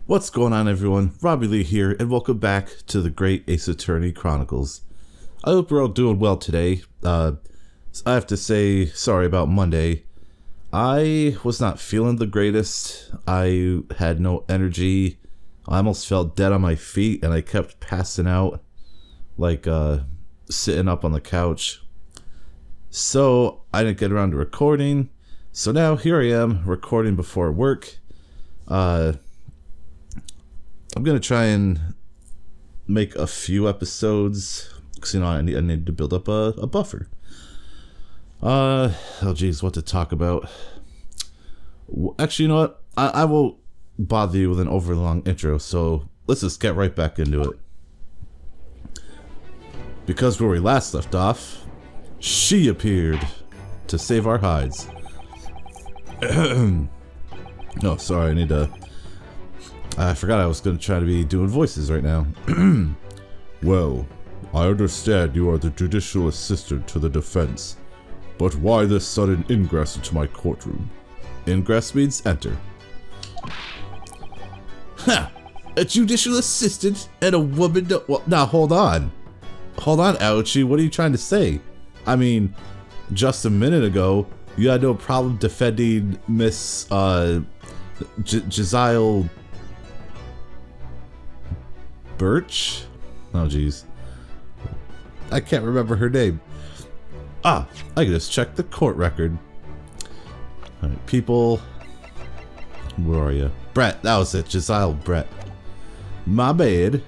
What's going on, everyone? Rommie Lee here, and welcome back to the Great Ace Attorney Chronicles. I hope we're all doing well today. I have to say sorry about Monday. I was not feeling the greatest. I had no energy. I almost felt dead on my feet, and I kept passing out, like sitting up on the couch. So I didn't get around to recording. So now here I am recording before work. I'm gonna try and make a few episodes because I need to build up a buffer. Oh geez, what to talk about? Actually, you know what? I won't bother you with an overlong intro. So let's just get right back into it. Because where we last left off, she appeared to save our hides. No, sorry, I forgot I was going to try to be doing voices right now. Well, I understand you are the judicial assistant to the defense, but why this sudden ingress into my courtroom? Ingress means enter. Ha! A judicial assistant and a woman well, now hold on. Hold on, Ouchie, what are you trying to say? I mean, just a minute ago, you had no problem defending Miss, Giselle Birch? Oh jeez, I can't remember her name. I can just check the court record. Alright, people. Where are you? Brett, that was it. Giselle Brett. My bad.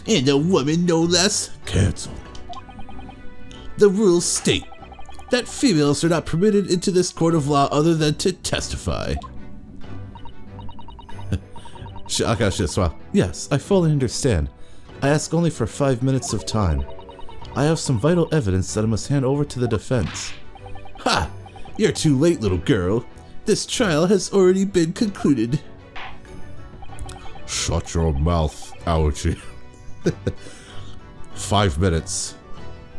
And a woman no less. Cancelled. The rules state that females are not permitted into this court of law other than to testify. Okay, swap. Yes, I fully understand. I ask only for 5 minutes of time. I have some vital evidence that I must hand over to the defense. Ha! You're too late, little girl. This trial has already been concluded. Shut your mouth, Ouchie. 5 minutes.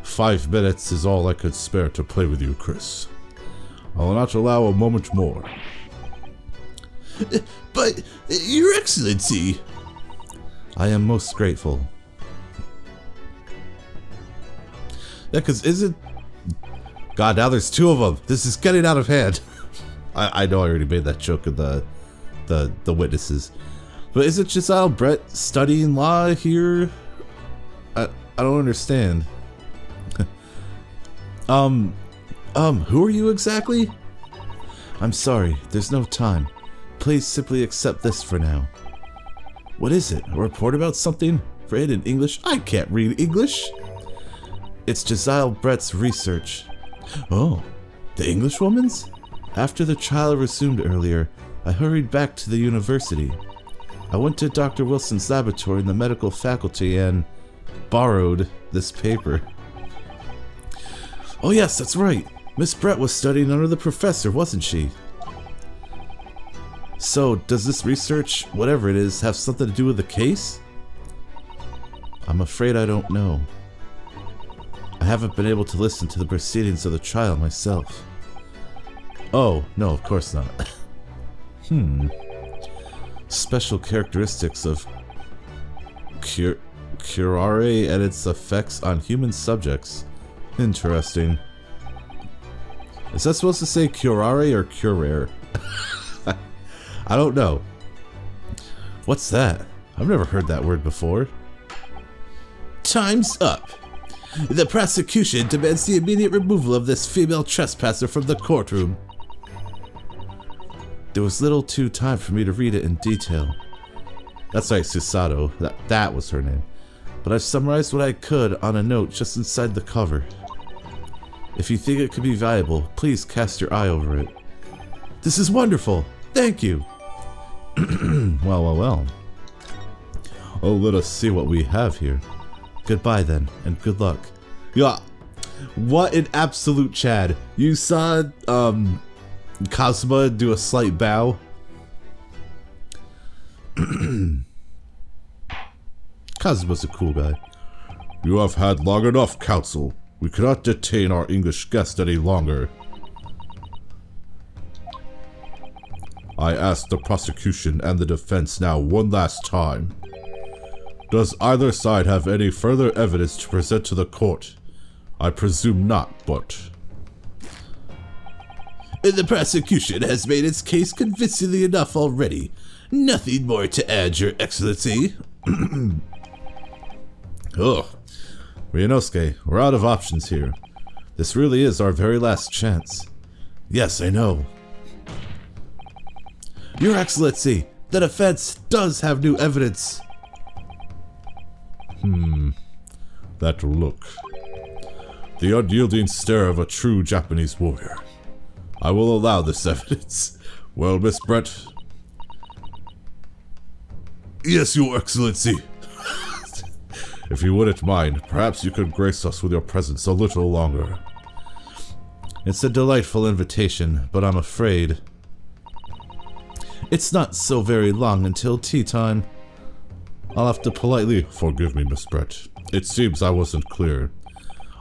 5 minutes is all I could spare to play with you, Chris. I will not allow a moment more. But, Your Excellency... I am most grateful. Yeah, because isn't... God, now there's 2 of them. This is getting out of hand. I know I already made that joke of the witnesses. But isn't Giselle Brett studying law here? I don't understand. Who are you exactly? I'm sorry, there's no time. Please simply accept this for now. What is it? A report about something? Read in English? I can't read English. It's Giselle Brett's research. Oh, the Englishwoman's? After the trial resumed earlier, I hurried back to the university. I went to Dr. Wilson's laboratory in the medical faculty and borrowed this paper. Oh yes, that's right. Miss Brett was studying under the professor, wasn't she? So, does this research, whatever it is, have something to do with the case? I'm afraid I don't know. I haven't been able to listen to the proceedings of the trial myself. Oh, no, of course not. Special characteristics of Curare and its effects on human subjects. Interesting. Is that supposed to say Curare or Curare? I don't know. What's that? I've never heard that word before. Time's up. The prosecution demands the immediate removal of this female trespasser from the courtroom. There was little too time for me to read it in detail. That's right, Susato. That was her name. But I've summarized what I could on a note just inside the cover. If you think it could be valuable, please cast your eye over it. This is wonderful! Thank you! Well. Oh, let us see what we have here. Goodbye then, and good luck. Yeah, what an absolute Chad. You saw, Cosma do a slight bow. Cosma's a cool guy. You have had long enough, counsel. We cannot detain our English guest any longer. I ask the prosecution and the defense now one last time. Does either side have any further evidence to present to the court? I presume not, but... The prosecution has made its case convincingly enough already. Nothing more to add, Your Excellency. Ugh. Ryunosuke, we're out of options here. This really is our very last chance. Yes, I know. Your Excellency, the defense does have new evidence. That look. The unyielding stare of a true Japanese warrior. I will allow this evidence. Well, Miss Brett? Yes, Your Excellency. If you wouldn't mind, perhaps you could grace us with your presence a little longer. It's a delightful invitation, but I'm afraid it's not so very long until tea time. I'll have to politely forgive me, Miss Brett. It seems I wasn't clear.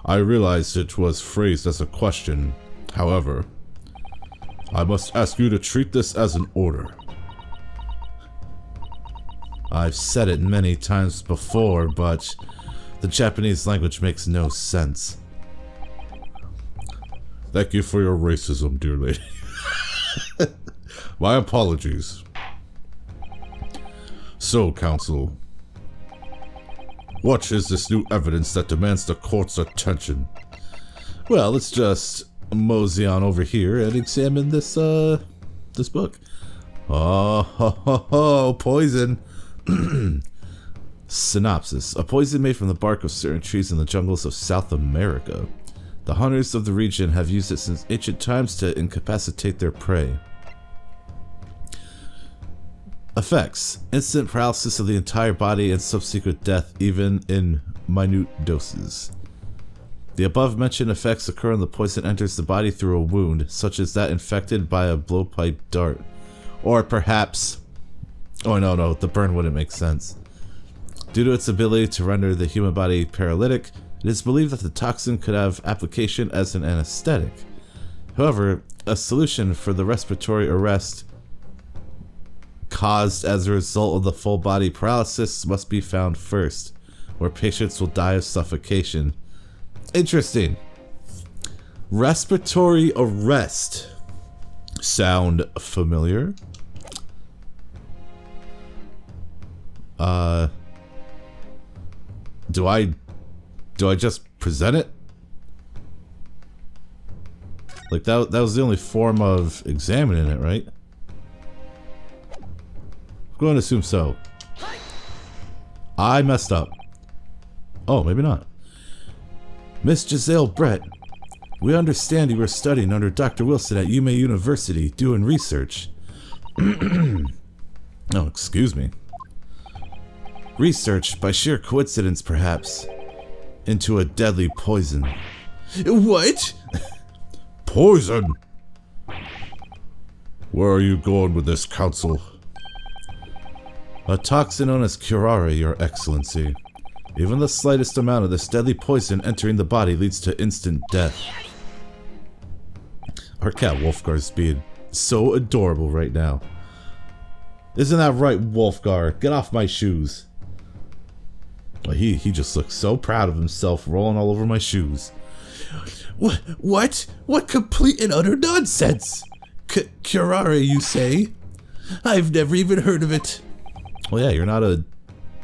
I realized it was phrased as a question. However, I must ask you to treat this as an order. I've said it many times before, but the Japanese language makes no sense. Thank you for your racism, dear lady. My apologies. So, counsel, what is this new evidence that demands the court's attention? Well, let's just mosey on over here and examine this book. Oh, poison. Synopsis. A poison made from the bark of certain trees in the jungles of South America. The hunters of the region have used it since ancient times to incapacitate their prey. Effects. Instant paralysis of the entire body and subsequent death, even in minute doses. The above-mentioned effects occur when the poison enters the body through a wound, such as that infected by a blowpipe dart. Or perhaps... Oh, no, the burn wouldn't make sense. Due to its ability to render the human body paralytic, it is believed that the toxin could have application as an anesthetic. However, a solution for the respiratory arrest caused as a result of the full body paralysis must be found first, where patients will die of suffocation. Interesting. Respiratory arrest. Sound familiar? Do I just present it? Like that was the only form of examining it, right? I'm going to assume so. I messed up. Oh, maybe not. Miss Giselle Brett, we understand you were studying under Dr. Wilson at Yume University doing research. Oh, excuse me. Research, by sheer coincidence perhaps, into a deadly poison. What? Poison? Where are you going with this, counsel? A toxin known as Curare, Your Excellency. Even the slightest amount of this deadly poison entering the body leads to instant death. Our cat Wolfgar's being so adorable right now. Isn't that right, Wolfgar? Get off my shoes. He just looks so proud of himself, rolling all over my shoes. What? What complete and utter nonsense! Curare, you say? I've never even heard of it. Well, yeah, you're not a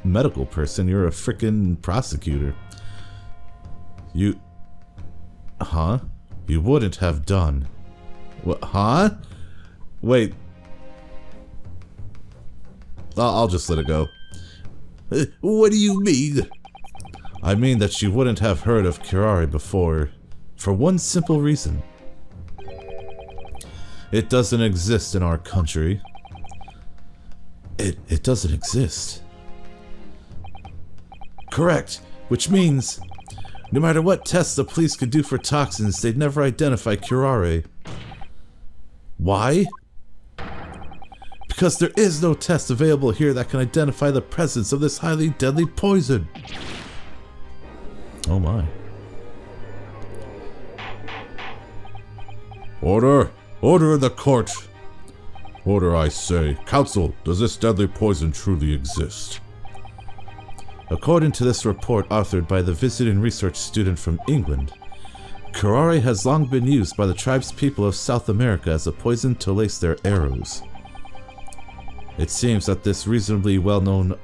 medical person. You're a frickin' prosecutor. You... Huh? You wouldn't have done. What? Huh? Wait. I'll just let it go. What do you mean? I mean that you wouldn't have heard of Curare before, for one simple reason. It doesn't exist in our country. It doesn't exist. Correct, which means, no matter what tests the police could do for toxins, they'd never identify Curare. Why? Because there is no test available here that can identify the presence of this highly deadly poison. Oh my. Order! Order in the court! Order, I say. Council, does this deadly poison truly exist? According to this report authored by the visiting research student from England, curare has long been used by the tribespeople of South America as a poison to lace their arrows. It seems that it's reasonably well known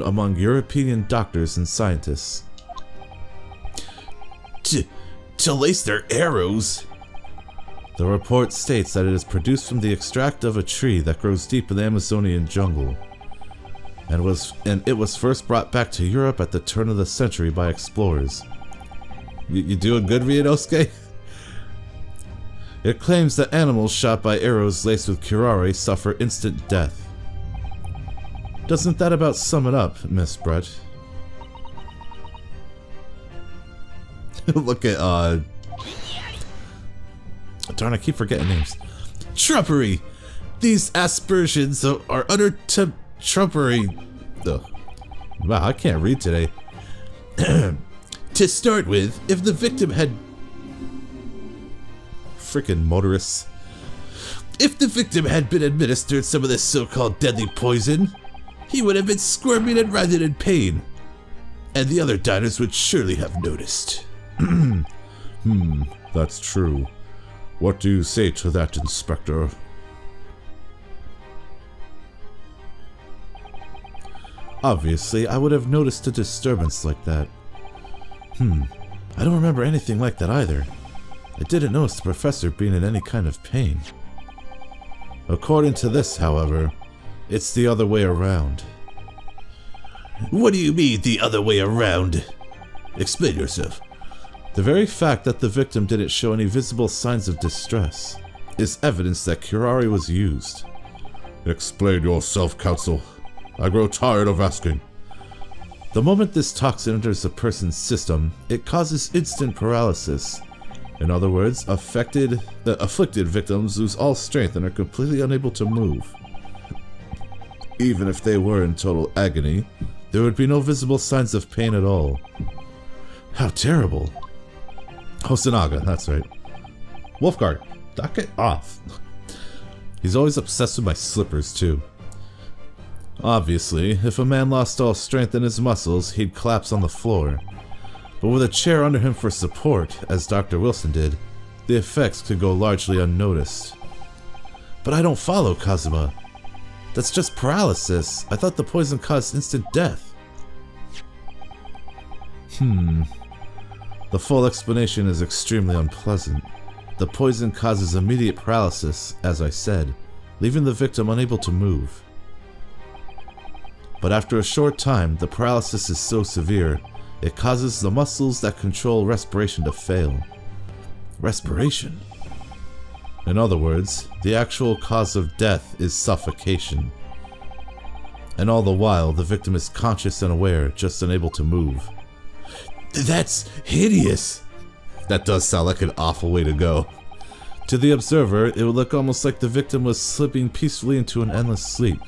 among European doctors and scientists. To lace their arrows? The report states that it is produced from the extract of a tree that grows deep in the Amazonian jungle, and it was first brought back to Europe at the turn of the century by explorers. You doing good, Ryunosuke? It claims that animals shot by arrows laced with curare suffer instant death. Doesn't that about sum it up, Miss Brett? Look at, Darn, I keep forgetting names. Trumpery! These aspersions are utter trumpery. Ugh. Wow, I can't read today. To start with, if the victim had... Frickin' motorists. If the victim had been administered some of this so-called deadly poison, he would have been squirming and writhing in pain. And the other diners would surely have noticed. That's true. What do you say to that, Inspector? Obviously, I would have noticed a disturbance like that. I don't remember anything like that either. I didn't notice the professor being in any kind of pain. According to this, however, it's the other way around. What do you mean, the other way around? Explain yourself. The very fact that the victim didn't show any visible signs of distress is evidence that curare was used. Explain yourself, Counsel. I grow tired of asking. The moment this toxin enters a person's system, it causes instant paralysis. In other words, afflicted victims lose all strength and are completely unable to move. Even if they were in total agony, there would be no visible signs of pain at all. How terrible. Hosonaga, that's right. Wolfguard, knock it off. He's always obsessed with my slippers, too. Obviously, if a man lost all strength in his muscles, he'd collapse on the floor. But with a chair under him for support, as Dr. Wilson did, the effects could go largely unnoticed. But I don't follow, Kazuma. That's just paralysis. I thought the poison caused instant death. The full explanation is extremely unpleasant. The poison causes immediate paralysis, as I said, leaving the victim unable to move. But after a short time, the paralysis is so severe, it causes the muscles that control respiration to fail. Respiration? In other words, the actual cause of death is suffocation. And all the while, the victim is conscious and aware, just unable to move. That's hideous! That does sound like an awful way to go. To the observer, it would look almost like the victim was slipping peacefully into an endless sleep.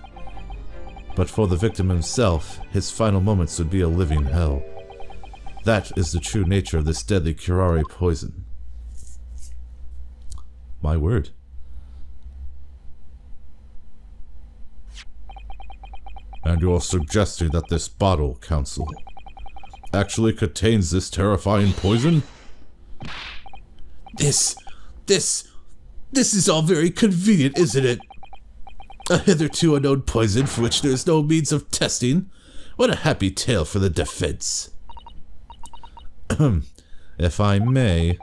But for the victim himself, his final moments would be a living hell. That is the true nature of this deadly curare poison. My word. And you're suggesting that this bottle, Counsel, actually contains this terrifying poison? This is all very convenient, isn't it? A hitherto unknown poison for which there is no means of testing. What a happy tale for the defense. If I may...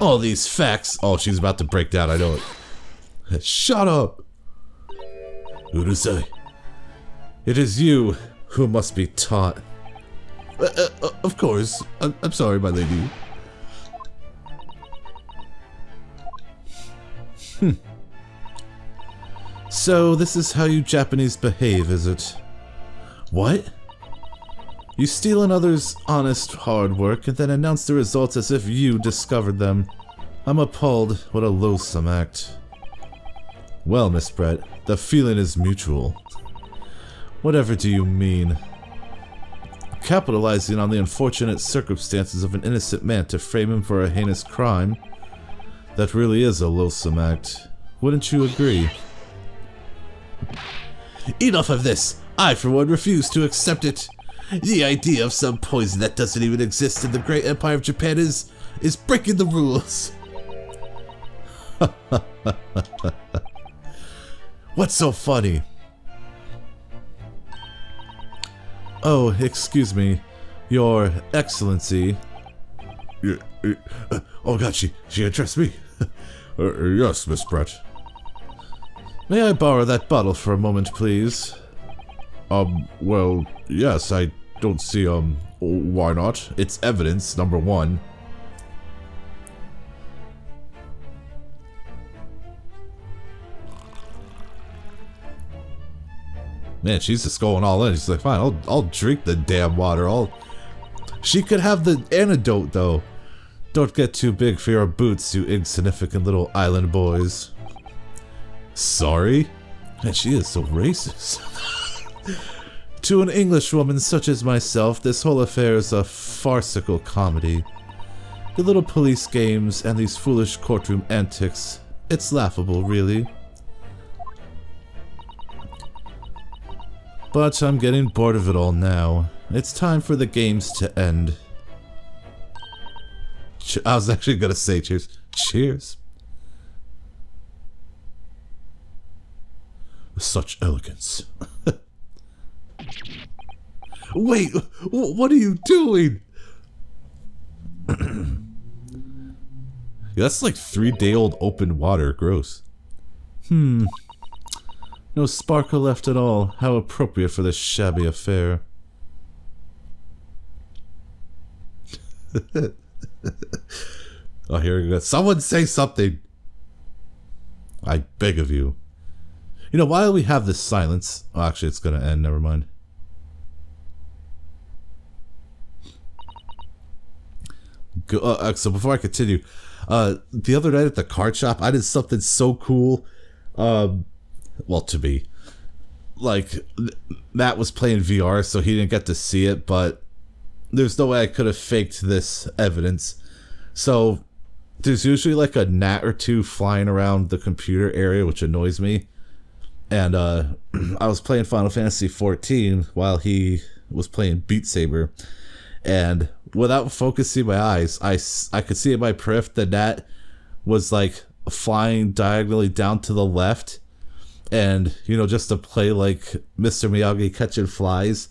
All these facts... Oh, she's about to break down, I know it. Shut up! Urusai. It is you who must be taught. Of course. I'm sorry, my lady. So, this is how you Japanese behave, is it? What? You steal another's honest hard work and then announce the results as if you discovered them. I'm appalled. What a loathsome act. Well, Miss Brett, the feeling is mutual. Whatever do you mean? Capitalizing on the unfortunate circumstances of an innocent man to frame him for a heinous crime. That really is a loathsome act. Wouldn't you agree? Enough of this! I, for one, refuse to accept it. The idea of some poison that doesn't even exist in the great empire of Japan is breaking the rules. What's so funny? Oh, excuse me, Your Excellency. Oh god, she addressed me. Yes, Miss Brett. May I borrow that bottle for a moment, please? Well, yes, I don't see, why not? It's evidence, number one. Man, she's just going all in. She's like, fine, I'll drink the damn water. She could have the antidote, though. Don't get too big for your boots, you insignificant little island boys. Sorry? Man, she is so racist. To an Englishwoman such as myself, this whole affair is a farcical comedy. The little police games and these foolish courtroom antics, it's laughable, really. But I'm getting bored of it all now. It's time for the games to end. I was actually gonna say cheers. Cheers. Such elegance. Wait, what are you doing? Yeah, that's like 3-day-old open water. Gross. No sparkle left at all. How appropriate for this shabby affair. Oh, here we go. Someone say something. I beg of you. You know, while we have this silence... Oh, actually, it's gonna end. Never mind. So before I continue, the other night at the card shop, I did something so cool. Well, to me. Like, Matt was playing VR, so he didn't get to see it, but there's no way I could have faked this evidence. So, there's usually like a gnat or two flying around the computer area, which annoys me. And I was playing Final Fantasy XIV while he was playing Beat Saber. And without focusing my eyes, I could see in my periph the gnat was like flying diagonally down to the left. And, you know, just to play like Mr. Miyagi catching flies,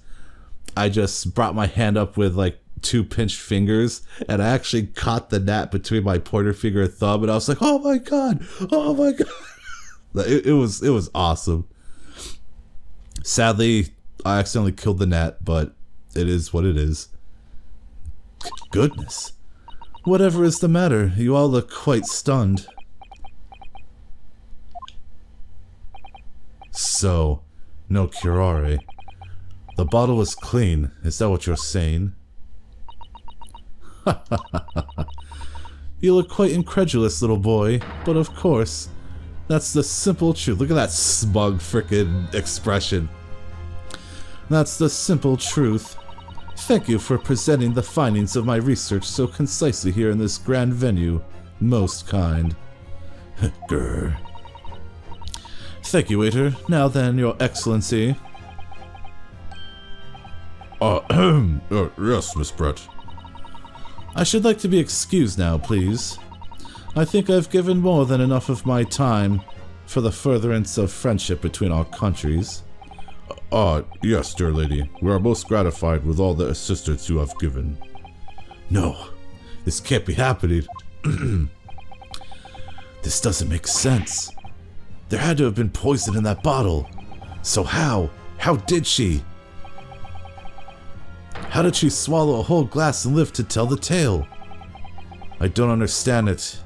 I just brought my hand up with like 2 pinched fingers, and I actually caught the gnat between my pointer finger and thumb, and I was like, oh my god, oh my god. It was awesome. Sadly, I accidentally killed the gnat, but it is what it is. Goodness. Whatever is the matter? You all look quite stunned. So, no curare. The bottle was clean. Is that what you're saying? You look quite incredulous, little boy. But of course, that's the simple truth. Look at that smug frickin' expression. That's the simple truth. Thank you for presenting the findings of my research so concisely here in this grand venue. Most kind. Grr. Thank you, waiter. Now then, Your Excellency. Yes, Miss Brett. I should like to be excused now, please. I think I've given more than enough of my time for the furtherance of friendship between our countries. Yes, dear lady. We are most gratified with all the assistance you have given. No, this can't be happening. This doesn't make sense. There had to have been poison in that bottle. So how? How did she? How did she swallow a whole glass and live to tell the tale? I don't understand it.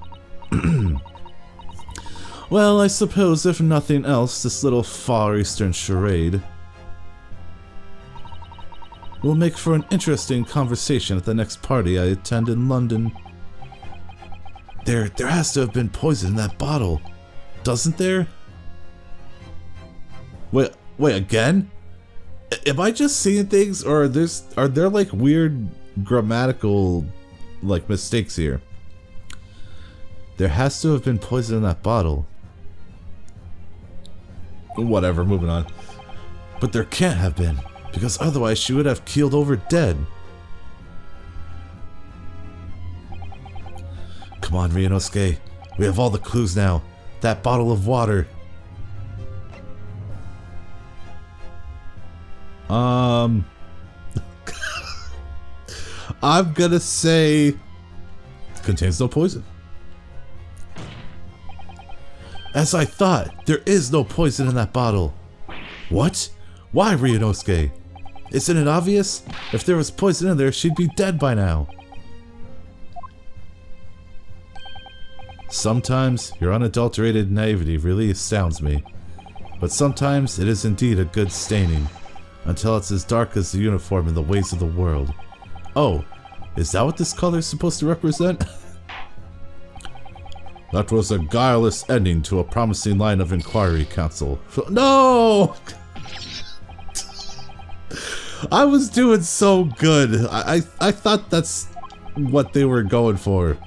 Well, I suppose if nothing else, this little Far Eastern charade will make for an interesting conversation at the next party I attend in London. There has to have been poison in that bottle, doesn't there? Wait, again? Am I just seeing things, or are there like weird grammatical like mistakes here? There has to have been poison in that bottle. Whatever, moving on. But there can't have been, because otherwise she would have keeled over dead. Come on, Ryunosuke. We have all the clues now. That bottle of water. I'm gonna say contains no poison. As I thought, there is no poison in that bottle. What? Why, Ryunosuke? Isn't it obvious? If there was poison in there, she'd be dead by now. Sometimes your unadulterated naivety really astounds me. But sometimes it is indeed a good staining, until it's as dark as the uniform in the ways of the world. Oh, is that what this color is supposed to represent? That was a guileless ending to a promising line of inquiry, Counsel. No! I was doing so good. I thought that's what they were going for.